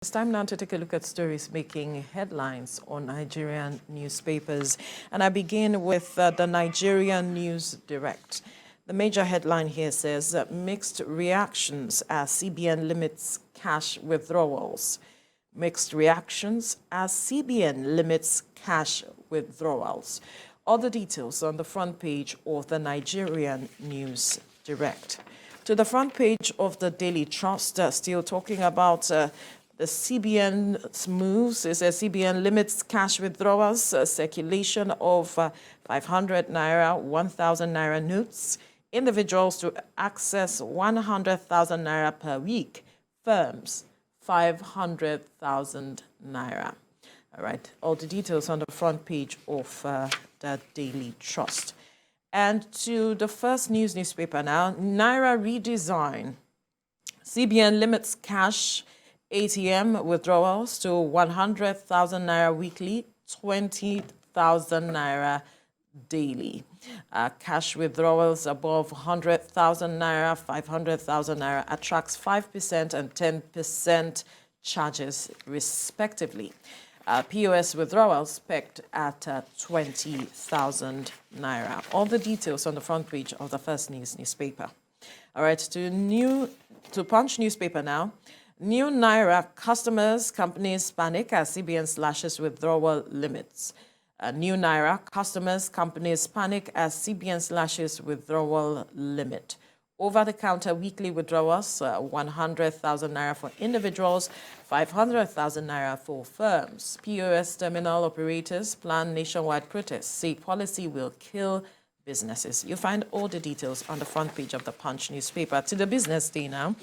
It's time now to take a look at stories making headlines on Nigerian newspapers. And I begin with the Nigerian News Direct. The major headline here says mixed reactions as CBN limits cash withdrawals. Mixed reactions as CBN limits cash withdrawals. All the details on the front page of the Nigerian News Direct. To the front page of the Daily Trust, still talking about the CBN's moves. Is a CBN limits cash withdrawals, circulation of 500 naira, 1,000 naira notes, individuals to access 100,000 naira per week, firms 500,000 naira. All right, all the details on the front page of the Daily Trust. And to the first newspaper now, Naira Redesign. CBN limits cash ATM withdrawals to 100,000 naira weekly, 20,000 naira daily. Cash withdrawals above 100,000 naira, 500,000 naira attracts 5% and 10% charges respectively. POS withdrawals pegged at 20,000 naira. All the details on the front page of the first newspaper. All right, to Punch newspaper now. New Naira customers, companies panic as CBN slashes withdrawal limits. New Naira customers, companies panic as CBN slashes withdrawal limit. Over-the-counter weekly withdrawals, 100,000 naira for individuals, 500,000 naira for firms. POS terminal operators plan nationwide protests, say policy will kill businesses. You'll find all the details on the front page of the Punch newspaper. To the business day now.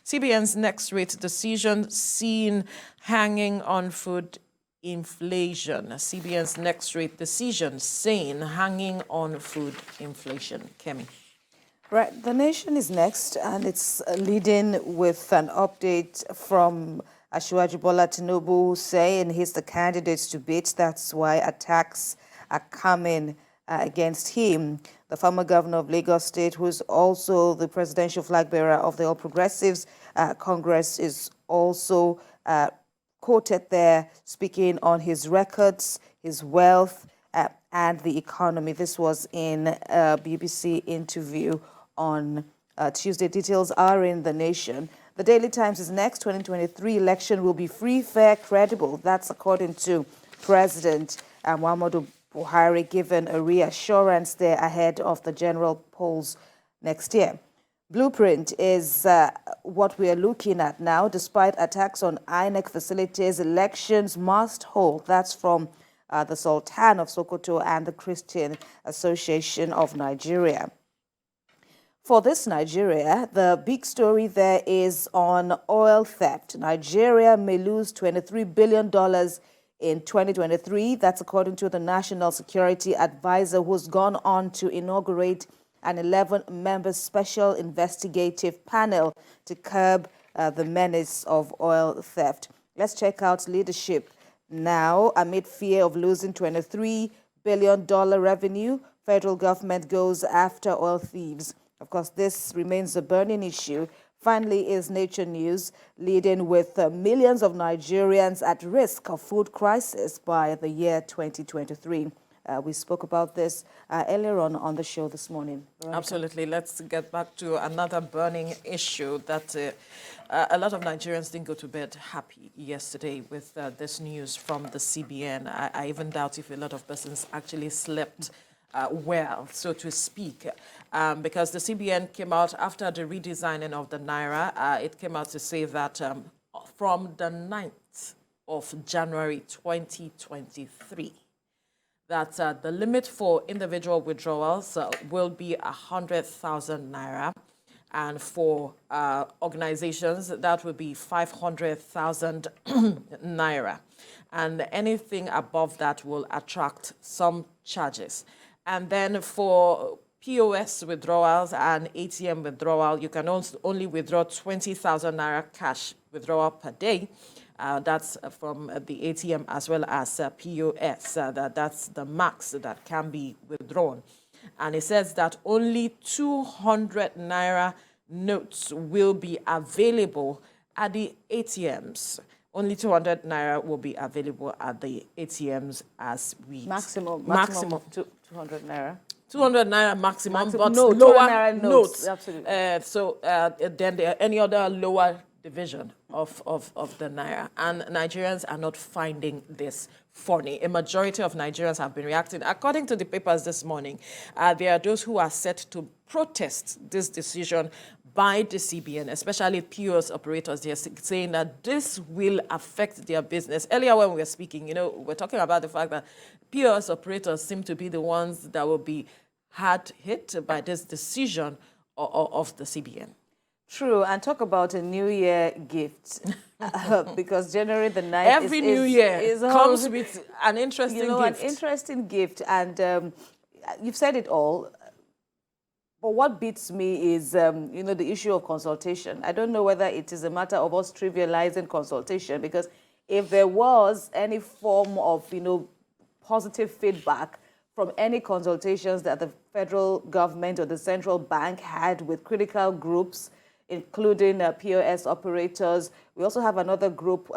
CBN's next rate decision seen hanging on food inflation. CBN's next rate decision seen hanging on food inflation. Kemi. Right, the nation is next, and it's leading with an update from Asiwaju Bola Tinubu saying he's the candidate to beat. That's why attacks are coming against him. The former governor of Lagos State, who's also the presidential flag bearer of the All Progressives Congress, is also quoted there speaking on his records, his wealth, and the economy. This was in a BBC interview on Tuesday. Details are in the nation. The Daily Times is next. 2023 election will be free, fair, credible. That's according to President Muhammadu Buhari, given a reassurance there ahead of the general polls next year. Blueprint is what we are looking at now. Despite attacks on INEC facilities, elections must hold. That's from the Sultan of Sokoto and the Christian Association of Nigeria. For this Nigeria, the big story there is on oil theft. Nigeria may lose $23 billion in 2023. That's according to the National Security Advisor, who's gone on to inaugurate an 11-member special investigative panel to curb the menace of oil theft. Let's check out leadership now. Amid fear of losing $23 billion revenue, federal government goes after oil thieves. Of course, this remains a burning issue. Finally is Nature News, leading with millions of Nigerians at risk of food crisis by the year 2023. We spoke about this earlier on the show this morning. Veronica. Absolutely. Let's get back to another burning issue that a lot of Nigerians didn't go to bed happy yesterday with this news from the CBN. I even doubt if a lot of persons actually slept well, so to speak, because the CBN came out after the redesigning of the Naira. It came out to say that from the 9th of January 2023, that the limit for individual withdrawals will be 100,000 naira, and for organizations that will be 500,000 naira, and anything above that will attract some charges. And then for POS withdrawals and ATM withdrawal, you can only withdraw 20,000 naira cash withdrawal per day. That's from the ATM as well as POS. That's the max that can be withdrawn. And it says that only 200 naira notes will be available at the ATMs. only 200 naira will be available at the ATMs as we... Maximum 200 naira. 200 naira maximum, but no, lower naira notes. Absolutely. Then there are any other lower division of the naira. And Nigerians are not finding this funny. A majority of Nigerians have been reacting. According to the papers this morning, there are those who are set to protest this decision by the CBN, especially POS operators. They are saying that this will affect their business. Earlier when we were speaking, we're talking about the fact that POS operators seem to be the ones that will be hard hit by this decision of the CBN. True, and talk about a New Year gift, because January the 9th Every New Year comes with an interesting gift. An interesting gift, and you've said it all. But what beats me is, the issue of consultation. I don't know whether it is a matter of us trivializing consultation, because if there was any form of, positive feedback from any consultations that the federal government or the central bank had with critical groups, including POS operators. We also have another group,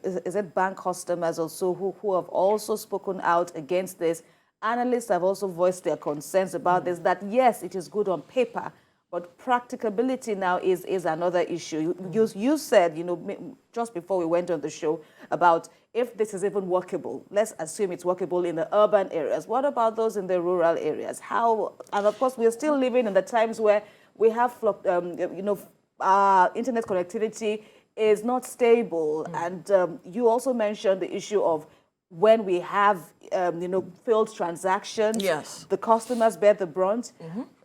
is it bank customers also, who have also spoken out against this. Analysts have also voiced their concerns about this, that yes, it is good on paper, but practicability now is another issue. You said, just before we went on the show, about if this is even workable. Let's assume it's workable in the urban areas. What about those in the rural areas? How? And of course, we're still living in the times where we have, internet connectivity is not stable. And you also mentioned the issue of when we have, failed transactions. Yes. The customers bear the brunt.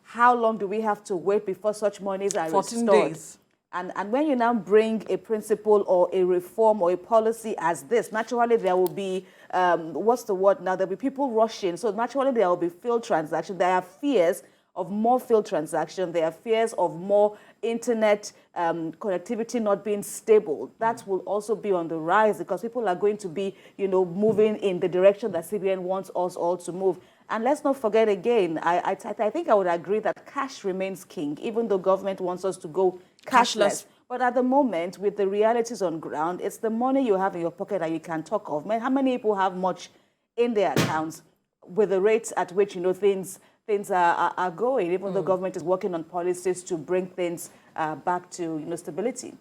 How long do we have to wait before such monies are 14 restored? days. And when you now bring a principle or a reform or a policy as this, naturally there will be, what's the word now? There'll be people rushing. So naturally there will be failed transactions. There are fears of more failed transactions. There are fears of more internet connectivity not being stable. That will also be on the rise, because people are going to be, moving in the direction that CBN wants us all to move. And let's not forget again, I think I would agree that cash remains king, even though government wants us to go cashless. But at the moment, with the realities on ground, it's the money you have in your pocket that you can talk of. Man, how many people have much in their accounts with the rates at which, things are going, even though government is working on policies to bring things back to stability?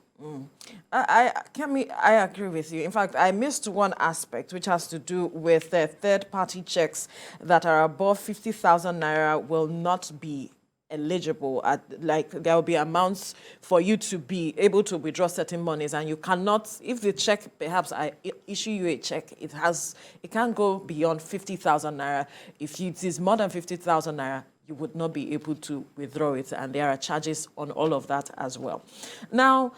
Kemi, I agree with you. In fact, I missed one aspect, which has to do with third-party checks that are above 50,000 naira will not be eligible. There will be amounts for you to be able to withdraw certain monies, and you cannot, if the check, perhaps I issue you a check, it can't go beyond 50,000 naira. If it is more than 50,000 naira, you would not be able to withdraw it, and there are charges on all of that as well. Now,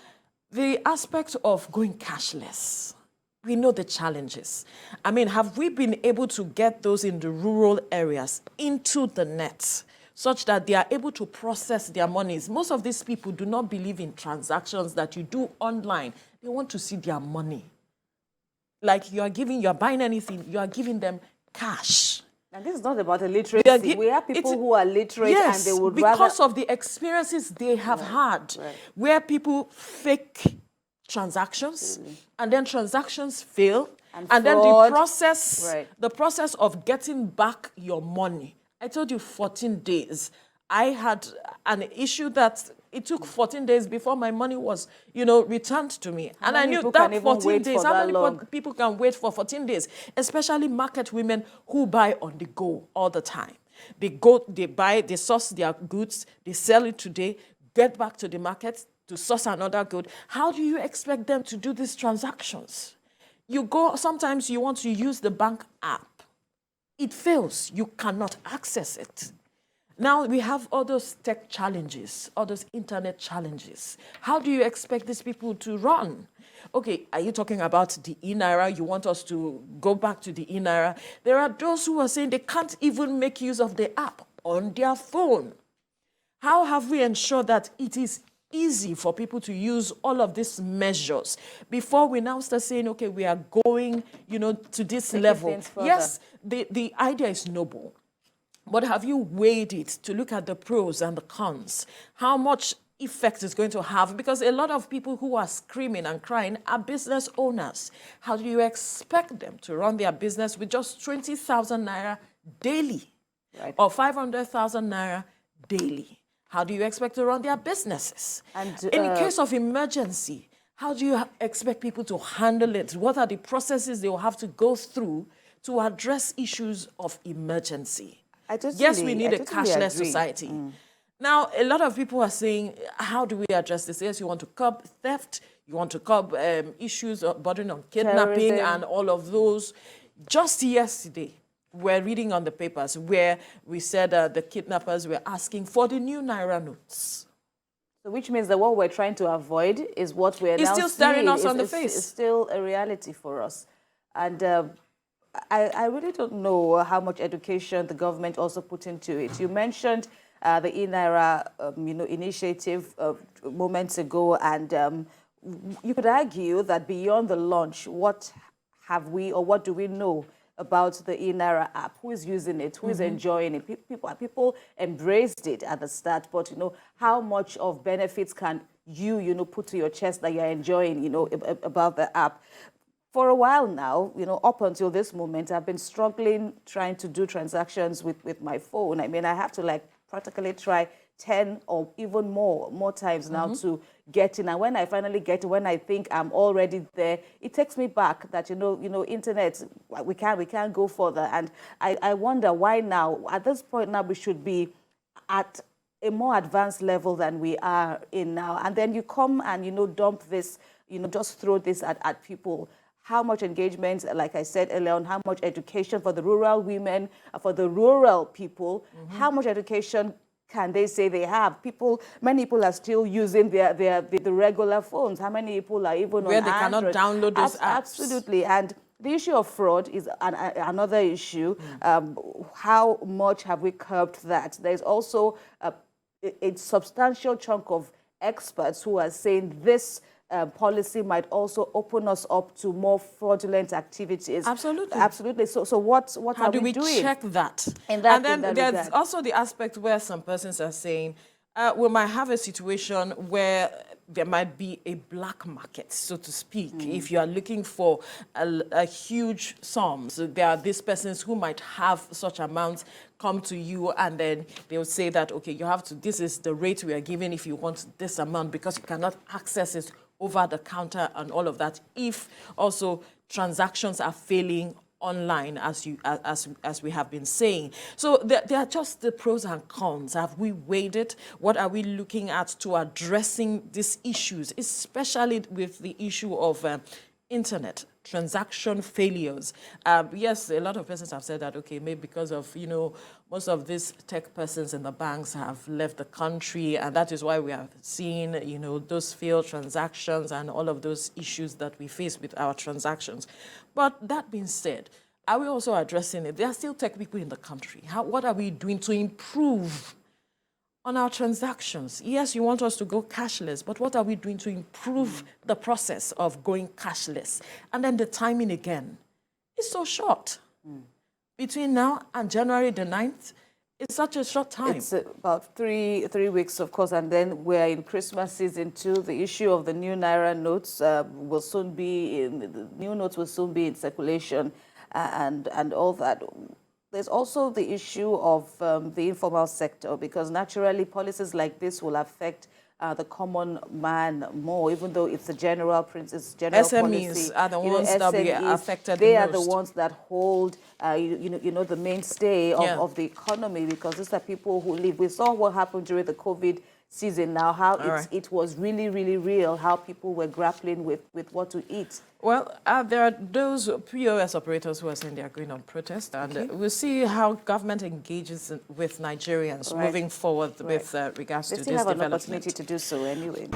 the aspect of going cashless, we know the challenges. I mean, have we been able to get those in the rural areas into the net such that they are able to process their monies? Most of these people do not believe in transactions that you do online. They want to see their money. Like you're buying anything, you are giving them cash. And this is not about illiteracy. We have people who are literate, yes, and they would because of the experiences they have had, where people fake transactions, and then transactions fail, and then the process of getting back your money. I told you 14 days. I had an issue that it took 14 days before my money was, returned to me. And I knew that 14 days, how many people can wait for 14 days? Especially market women who buy on the go all the time. They buy, they source their goods, they sell it today, get back to the market to source another good. How do you expect them to do these transactions? Sometimes you want to use the bank app. It fails. You cannot access it. Now we have all those tech challenges, all those internet challenges. How do you expect these people to run? Okay, are you talking about the e-Naira? You want us to go back to the e-Naira? There are those who are saying they can't even make use of the app on their phone. How have we ensured that it is easy for people to use all of these measures before we now start saying, okay, we are going, to this level? Yes, the idea is noble. But have you weighed it to look at the pros and the cons? How much effect it's going to have, because a lot of people who are screaming and crying are business owners. How do you expect them to run their business with just 20,000 naira daily, Right. or 500,000 naira daily? How do you expect to run their businesses? And in case of emergency, how do you expect people to handle it? What are the processes they will have to go through to address issues of emergency? Yes, we need a cashless society. Now, a lot of people are saying, how do we address this? Yes, you want to curb theft, you want to curb issues bordering on kidnapping and all of those. Just yesterday, we're reading on the papers where we said the kidnappers were asking for the new Naira notes. So which means that what we're trying to avoid is what we're now still staring seeing. us on the face. It's still a reality for us. And I really don't know how much education the government also put into it. You mentioned the e-Naira initiative moments ago, and you could argue that beyond the launch, what have we or what do we know about the e-Naira app? Who is using it? Who is enjoying it? People embraced it at the start, but how much of benefits can you put to your chest that you're enjoying about the app? For a while now, up until this moment, I've been struggling trying to do transactions with my phone. I mean, I have to practically try 10 or even more times now to get in. And when I finally get in, when I think I'm already there, it takes me back that, internet, we can't go further. And I wonder why now, at this point now, we should be at a more advanced level than we are in now. And then you come and, dump this, just throw this at people. How much engagement, like I said earlier on, how much education for the rural women, for the rural people, how much education can they say they have? Many people are still using the regular phones. How many people are even where on they Android? cannot download those apps? Absolutely. And the issue of fraud is another issue. How much have we curbed that? There's also a substantial chunk of experts who are saying this policy might also open us up to more fraudulent activities. Absolutely. Absolutely. So what How are do we doing? check that? And then there's also the aspect where some persons are saying, we might have a situation where there might be a black market, so to speak. If you are looking for a huge sum, so there are these persons who might have such amounts come to you, and then they'll say that, okay, you have to, this is the rate we are giving if you want this amount, because you cannot access it over the counter and all of that. If also transactions are failing online, as we have been saying. So there are just the pros and cons. Have we weighed it? What are we looking at to addressing these issues, especially with the issue of internet transaction failures? Yes, a lot of persons have said that, okay, maybe because of, most of these tech persons in the banks have left the country, and that is why we are seeing, those failed transactions and all of those issues that we face with our transactions. But that being said, are we also addressing it? There are still tech people in the country. What are we doing to improve on our transactions? Yes, you want us to go cashless, but what are we doing to improve the process of going cashless? And then the timing again is so short. Between now and January the 9th, it's such a short time. It's about three weeks, of course, and then we're in Christmas season too. The issue of the new Naira notes will soon be the new notes will soon be in circulation, and all that. There's also the issue of the informal sector, because naturally policies like this will affect the common man more, even though it's a general principle, general SMEs policy. are the ones that will be affected They the are the most. ones that hold, the mainstay of the economy, because these are people who live. We saw what happened during the COVID season now, how it was really, really real, how people were grappling with what to eat. Well, there are those POS operators who are saying they are going on protest, and we'll see how government engages with Nigerians moving forward with regards to this development. They still have an opportunity to do so anyway.